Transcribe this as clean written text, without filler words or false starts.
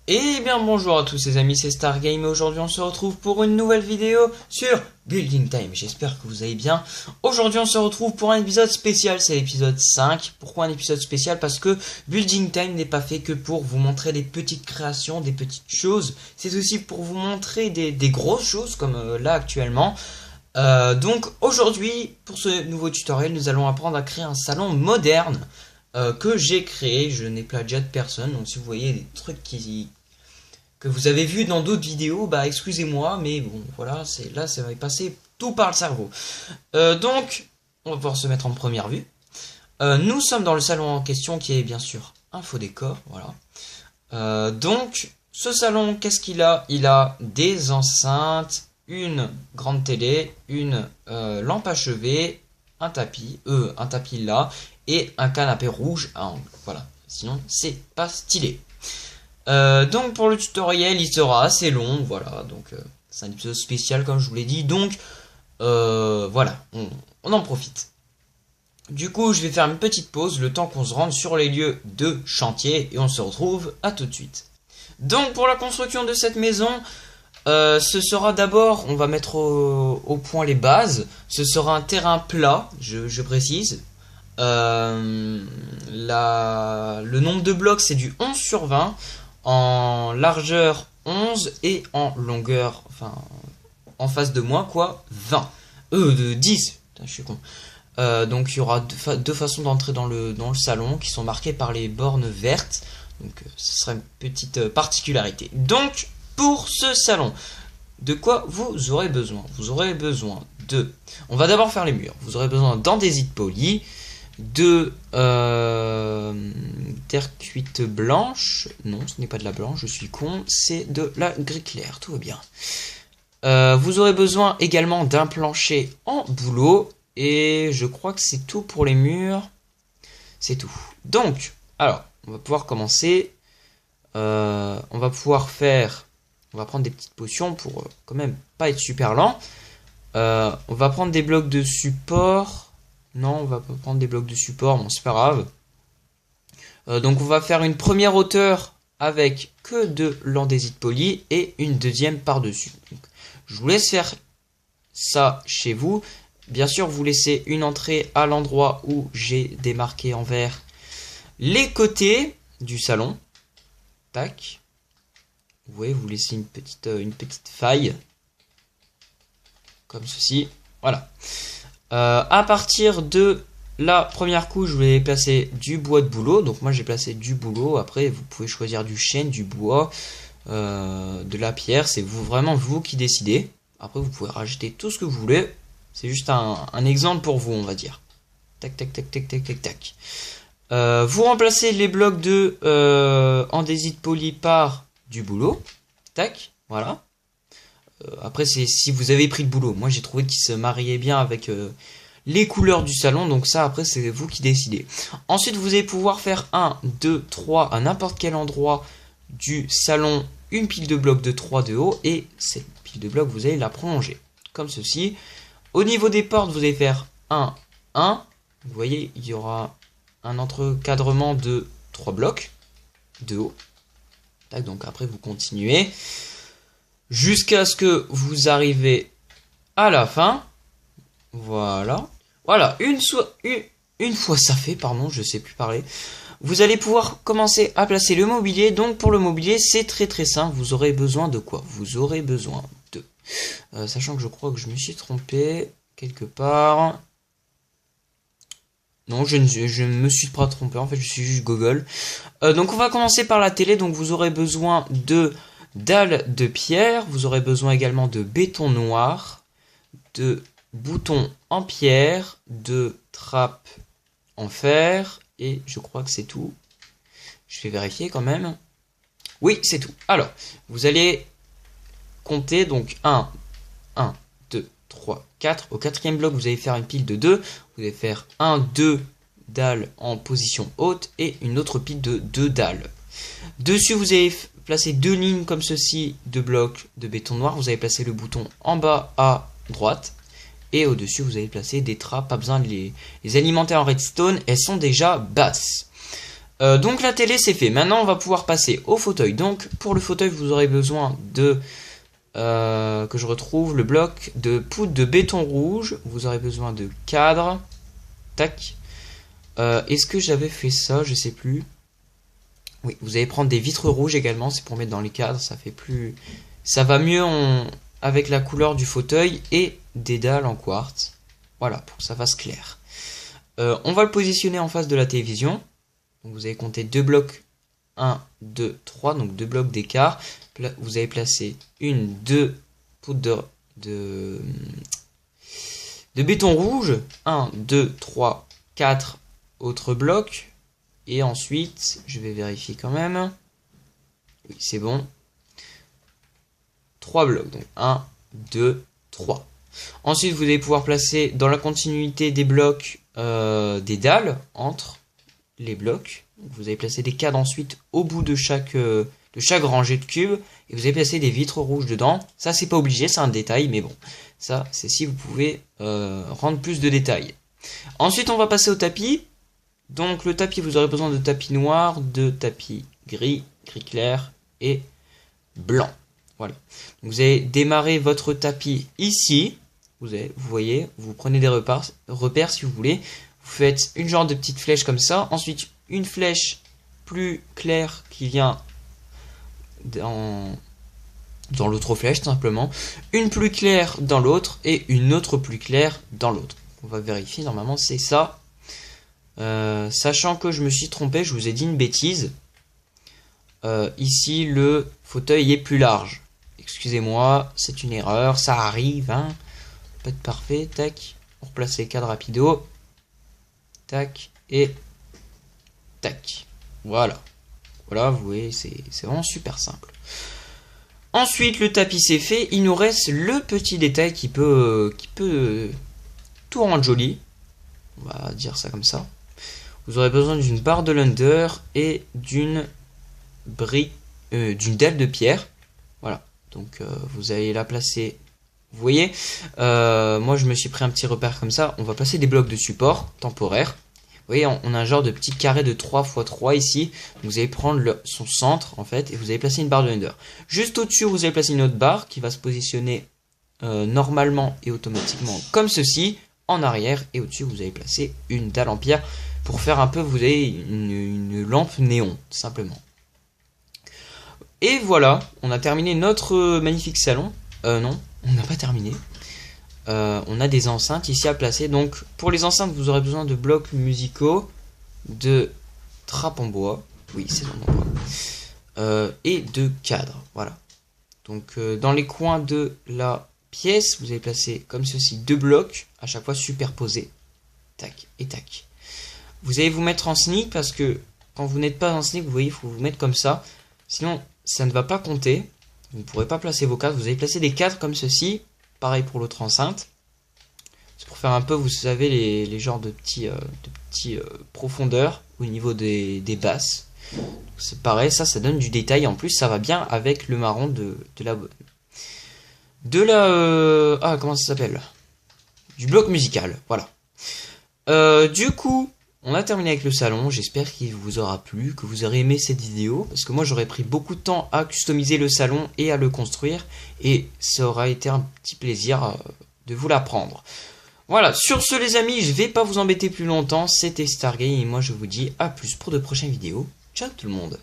Eh bien bonjour à tous les amis, c'est Stargame et aujourd'hui on se retrouve pour une nouvelle vidéo sur Building Time. J'espère que vous allez bien. Aujourd'hui on se retrouve pour un épisode spécial, c'est l'épisode 5. Pourquoi un épisode spécial? Parce que Building Time n'est pas fait que pour vous montrer des petites créations, des petites choses. C'est aussi pour vous montrer des grosses choses comme là actuellement. Donc aujourd'hui, pour ce nouveau tutoriel, nous allons apprendre à créer un salon moderne. Que j'ai créé, je n'ai plagié de personne, donc si vous voyez des trucs que vous avez vu dans d'autres vidéos, bah excusez-moi, mais bon voilà, là ça va passer tout par le cerveau. Donc, on va pouvoir se mettre en première vue. Nous sommes dans le salon en question qui est bien sûr un faux décor, voilà. Donc, ce salon, qu'est-ce qu'il a? Il a des enceintes, une grande télé, une lampe à chevet, un tapis là, et un canapé rouge à angle. Voilà, sinon c'est pas stylé. Donc pour le tutoriel, il sera assez long, voilà. Donc c'est un épisode spécial comme je vous l'ai dit. Donc voilà, on en profite. Du coup, je vais faire une petite pause le temps qu'on se rende sur les lieux de chantier et on se retrouve à tout de suite. Donc pour la construction de cette maison, ce sera d'abord, on va mettre au point les bases. Ce sera un terrain plat, je précise. Le nombre de blocs c'est du 11 sur 20, en largeur 11 et en longueur, enfin en face de moi quoi, 20, de 10, putain, je suis con. Donc il y aura deux façons d'entrer dans le salon qui sont marquées par les bornes vertes, donc ce sera une petite particularité. Donc pour ce salon, de quoi vous aurez besoin? Vous aurez besoin de, on va d'abord faire les murs, vous aurez besoin d'andésite poli, de terre cuite blanche. Non, ce n'est pas de la blanche, je suis con, c'est de la gris clair, tout va bien. Vous aurez besoin également d'un plancher en bouleau, et je crois que c'est tout pour les murs. C'est tout. Donc, alors, on va pouvoir commencer. On va pouvoir faire... On va prendre des petites potions pour quand même pas être super lent. On va prendre des blocs de support. Non, on va pas prendre des blocs de support, bon c'est pas grave. Donc on va faire une première hauteur avec que de l'andésite poli et une deuxième par-dessus. Je vous laisse faire ça chez vous. Bien sûr, vous laissez une entrée à l'endroit où j'ai démarqué en vert les côtés du salon. Tac. Vous voyez, vous laissez une petite faille. Comme ceci. Voilà. À partir de la première couche, je vais placer du bois de bouleau. Donc moi j'ai placé du bouleau. Après vous pouvez choisir du chêne, du bois, de la pierre. C'est vraiment vous qui décidez. Après vous pouvez rajouter tout ce que vous voulez. C'est juste un exemple pour vous, on va dire. Tac tac tac tac tac tac tac. Vous remplacez les blocs de andésite poli par du bouleau. Tac, voilà. Après c'est si vous avez pris le boulot. Moi j'ai trouvé qu'il se mariait bien avec les couleurs du salon. Donc ça après c'est vous qui décidez. Ensuite vous allez pouvoir faire 1, 2, 3 à n'importe quel endroit du salon. Une pile de blocs de 3 de haut. Et cette pile de blocs vous allez la prolonger. Comme ceci. Au niveau des portes vous allez faire 1, 1. Vous voyez il y aura un entrecadrement de 3 blocs de haut. Tac, donc après vous continuez. Jusqu'à ce que vous arrivez à la fin. Voilà. Voilà. Une fois ça fait, pardon, je sais plus parler. Vous allez pouvoir commencer à placer le mobilier. Donc pour le mobilier, c'est très très simple. Vous aurez besoin de quoi? Vous aurez besoin de... sachant que je crois que je me suis trompé quelque part. Non, je ne me suis pas trompé. En fait, je suis juste Google. Donc on va commencer par la télé. Donc vous aurez besoin de... dalles de pierre, vous aurez besoin également de béton noir, de boutons en pierre, de trappes en fer, et je crois que c'est tout. Je vais vérifier quand même. Oui, c'est tout. Alors, vous allez compter donc 1, 2, 3, 4. Au quatrième bloc, vous allez faire une pile de 2. Vous allez faire 1, 2 dalles en position haute et une autre pile de 2 dalles. Dessus, vous allez placer 2 lignes comme ceci de blocs de béton noir. Vous allez placer le bouton en bas à droite. Et au-dessus, vous allez placer des trappes. Pas besoin de les alimenter en redstone. Elles sont déjà basses. Donc la télé c'est fait. Maintenant on va pouvoir passer au fauteuil. Donc pour le fauteuil vous aurez besoin de que je retrouve le bloc de poudre de béton rouge. Vous aurez besoin de cadre. Tac. Est-ce que j'avais fait ça? Je sais plus. Oui, vous allez prendre des vitres rouges également. C'est pour mettre dans les cadres. Ça fait plus. Ça va mieux avec la couleur du fauteuil et des dalles en quartz. Voilà, pour que ça fasse clair. On va le positionner en face de la télévision. Donc vous allez compter 2 blocs, 1, 2, 3, donc 2 blocs d'écart. Vous allez placer 2 poudres de béton rouge, 1, 2, 3, 4 autres blocs. Et ensuite, je vais vérifier quand même. Oui, c'est bon. 3 blocs, donc 1, 2, 3. Ensuite, vous allez pouvoir placer dans la continuité des blocs des dalles entre les blocs. Vous allez placer des cadres ensuite au bout de chaque rangée de cubes et vous allez placer des vitres rouges dedans. Ça c'est pas obligé, c'est un détail, mais bon, ça c'est si vous pouvez rendre plus de détails. Ensuite on va passer au tapis. Donc le tapis, vous aurez besoin de tapis noir, de tapis gris, gris clair et blanc. Voilà. Donc, vous allez démarrer votre tapis ici. Vous voyez, vous prenez des repères si vous voulez. Vous faites une genre de petite flèche comme ça. Ensuite, une flèche plus claire qui vient dans l'autre flèche, tout simplement. Une plus claire dans l'autre et une autre plus claire dans l'autre. On va vérifier, normalement c'est ça. Sachant que je me suis trompé, je vous ai dit une bêtise. Ici, le fauteuil est plus large. Excusez-moi, c'est une erreur, ça arrive. Hein. Pas de parfait, tac. On replace les cadres rapido. Tac et tac. Voilà. Voilà, vous voyez, c'est vraiment super simple. Ensuite, le tapis c'est fait. Il nous reste le petit détail qui peut tout rendre joli. On va dire ça comme ça. Vous aurez besoin d'une barre de Lunder et d'une dalle de pierre. Voilà. Donc vous allez la placer. Vous voyez, moi je me suis pris un petit repère comme ça. On va placer des blocs de support temporaire. Vous voyez, on a un genre de petit carré de 3 x 3 ici. Vous allez prendre son centre en fait et vous allez placer une barre de Lunder. Juste au-dessus, vous allez placer une autre barre qui va se positionner normalement et automatiquement comme ceci. En arrière et au-dessus, vous allez placer une dalle en pierre pour faire un peu, vous avez une lampe néon, tout simplement. Et voilà, on a terminé notre magnifique salon. Non, on n'a pas terminé. On a des enceintes ici à placer. Donc, pour les enceintes, vous aurez besoin de blocs musicaux, de trappes en bois. Oui, c'est en bois. Et de cadres. Voilà. Donc, dans les coins de la pièce, vous allez placer comme ceci 2 blocs, à chaque fois superposés. Tac et tac. Vous allez vous mettre en sneak parce que quand vous n'êtes pas en sneak, vous voyez, il faut vous mettre comme ça. Sinon, ça ne va pas compter. Vous ne pourrez pas placer vos cadres. Vous allez placer des cadres comme ceci. Pareil pour l'autre enceinte. C'est pour faire un peu, vous savez, les genres de petits profondeurs au niveau des basses. C'est pareil, ça donne du détail. En plus, ça va bien avec le marron de la... comment ça s'appelle? Du bloc musical, voilà. Du coup, on a terminé avec le salon. J'espère qu'il vous aura plu, que vous aurez aimé cette vidéo. Parce que moi, j'aurais pris beaucoup de temps à customiser le salon et à le construire. Et ça aura été un petit plaisir de vous l'apprendre. Voilà, sur ce les amis, je vais pas vous embêter plus longtemps. C'était Stargame et moi je vous dis à plus pour de prochaines vidéos. Ciao tout le monde.